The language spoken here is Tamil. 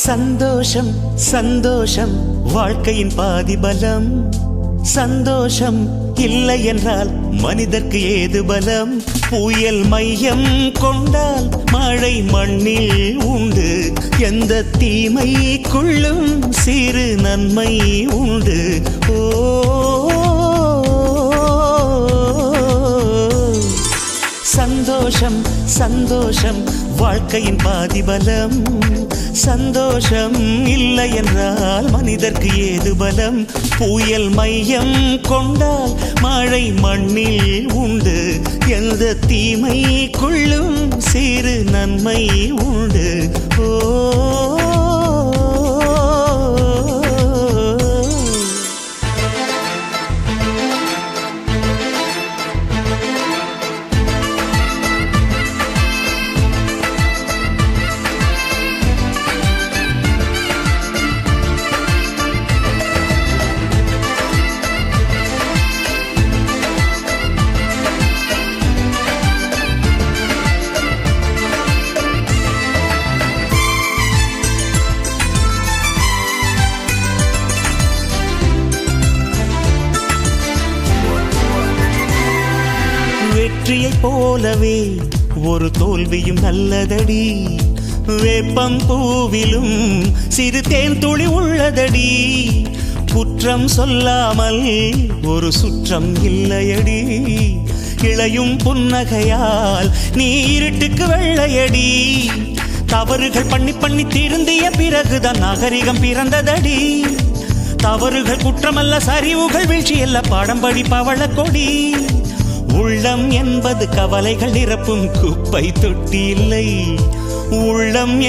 சந்தோஷம் சந்தோஷம் வாழ்க்கையின் பாதிபலம். சந்தோஷம் இல்லை என்றால் மனிதர்க்கு ஏது பலம்? புயல் மையம் கொண்டால் மழை மண்ணில் உண்டு. எந்த தீமைக்குள்ளும் சிறு நன்மை உண்டு. ஓ சந்தோஷம் சந்தோஷம் வாழ்க்கையின் பாதிபலம். சந்தோஷம் இல்லை என்றால் மனிதர்க்கு ஏது பலம்? புயல் மையம் கொண்டால் மழை மண்ணில் உண்டு. எந்த தீமைக்குள்ளும் சிறு நன்மை உண்டு. ஓ வெற்றியைப் போலவே ஒரு தோல்வியும் நல்லதடி. வேப்பம் பூவிலும் சிறு தேன் துளி உள்ளதடி. குற்றம் சொல்லாமல் ஒரு சுற்றம் இல்லையடி. இளையும் புன்னகையால் நீ இருட்டுக்கு வெள்ளையடி. தவறுகள் பண்ணி பண்ணி திருந்திய பிறகுதான் நாகரிகம் பிறந்ததடி. தவறுகள் குற்றமல்ல, சரிவுகள் வீழ்ச்சியல்ல, பாடம்படி பவள கொடி. உள்ளம் என்பது கவலைகள் நிரப்பும் குப்பை தொட்டி இல்லை. உள்ளம்